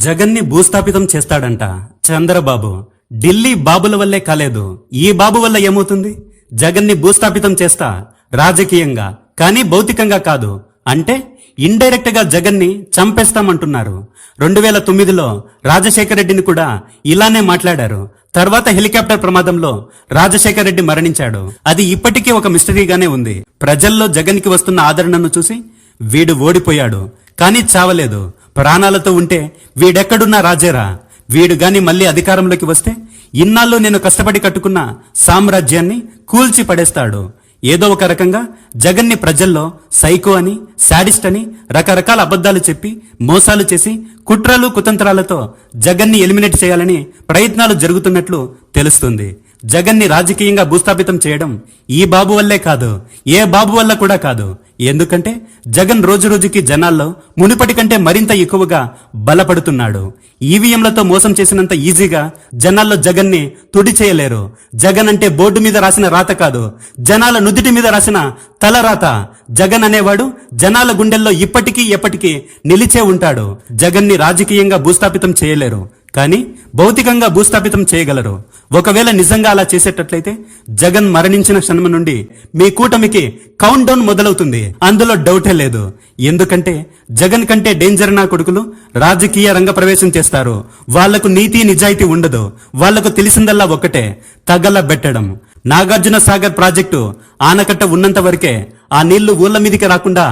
జగన్ని భూస్థాపితం చేస్తాడంట చంద్రబాబు. ఢిల్లీ బాబుల వల్లే కాలేదు, ఈ బాబు వల్ల ఏమవుతుంది? జగన్ని భూస్థాపితం చేస్తా రాజకీయంగా, కానీ భౌతికంగా కాదు. అంటే ఇండైరెక్ట్ గా జగన్ని చంపేస్తామంటున్నారు. 2009లో రాజశేఖర రెడ్డిని కూడా ఇలానే మాట్లాడారు. తర్వాత హెలికాప్టర్ ప్రమాదంలో రాజశేఖర రెడ్డి మరణించాడు. అది ఇప్పటికీ ఒక మిస్టరీగానే ఉంది. ప్రజల్లో జగన్ కి వస్తున్న ఆదరణను చూసి వీడు ఓడిపోయాడు, కానీ చావలేదు. ప్రాణాలతో ఉంటే వీడెక్కడున్నా రాజేరా. వీడు గాని మళ్ళీ అధికారంలోకి వస్తే ఇన్నాళ్ళు నేను కష్టపడి కట్టుకున్న సామ్రాజ్యాన్ని కూల్చి పడేస్తాడు. ఏదో ఒక రకంగా జగన్ని ప్రజల్లో సైకో అని, శాడిస్ట్ అని రకరకాల అబద్ధాలు చెప్పి మోసాలు చేసి కుట్రలు కుతంత్రాలతో జగన్ని ఎలిమినేట్ చేయాలని ప్రయత్నాలు జరుగుతున్నట్లు తెలుస్తుంది. జగన్ని రాజకీయంగా భూస్థాపితం చేయడం ఈ బాబు వల్లే కాదు, ఏ బాబు వల్ల కూడా కాదు. ఎందుకంటే జగన్ రోజు రోజుకి జనాల్లో మునుపటి కంటే మరింత ఎక్కువగా బలపడుతున్నాడు. ఈవీఎంలతో మోసం చేసినంత ఈజీగా జనాల్లో జగన్ని తుడి చేయలేరు. జగన్ అంటే బోర్డు మీద రాసిన రాత కాదు, జనాల నుదిటి మీద రాసిన తలరాత. జగన్ అనేవాడు జనాల గుండెల్లో ఇప్పటికీ ఎప్పటికీ నిలిచే ఉంటాడు. జగన్ని రాజకీయంగా భూస్థాపితం చేయలేరు, కానీ భౌతికంగా భూస్థాపితం చేయగలరు. ఒకవేళ నిజంగా అలా చేసేటట్లయితే జగన్ మరణించిన క్షణం నుండి మీ కూటమికి కౌంట్ డౌన్ మొదలవుతుంది. అందులో డౌటే లేదు. ఎందుకంటే జగన్ కంటే డేంజర్ నా కొడుకులు రాజకీయ రంగ ప్రవేశం చేస్తారు. వాళ్లకు నీతి నిజాయితీ ఉండదు. వాళ్లకు తెలిసిందల్లా ఒక్కటే, తగలబెట్టడం. నాగార్జున సాగర్ ప్రాజెక్టు ఆనకట్ట ఉన్నంత వరకే ఆ నీళ్లు ఊళ్ళ మీదికి రాకుండా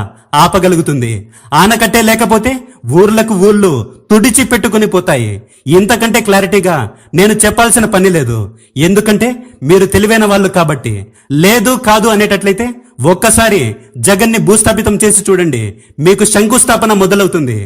ఆపగలుగుతుంది. ఆనకట్టే లేకపోతే ఊర్లకు ఊళ్ళు తుడిచి పెట్టుకుని పోతాయి. ఇంతకంటే క్లారిటీగా నేను చెప్పాల్సిన పని లేదు. ఎందుకంటే మీరు తెలివైన వాళ్ళు కాబట్టి. లేదు కాదు అనేటట్లయితే ఒక్కసారి జగన్ని భూస్థాపితం చేసి చూడండి, మీకు శంకుస్థాపన మొదలవుతుంది.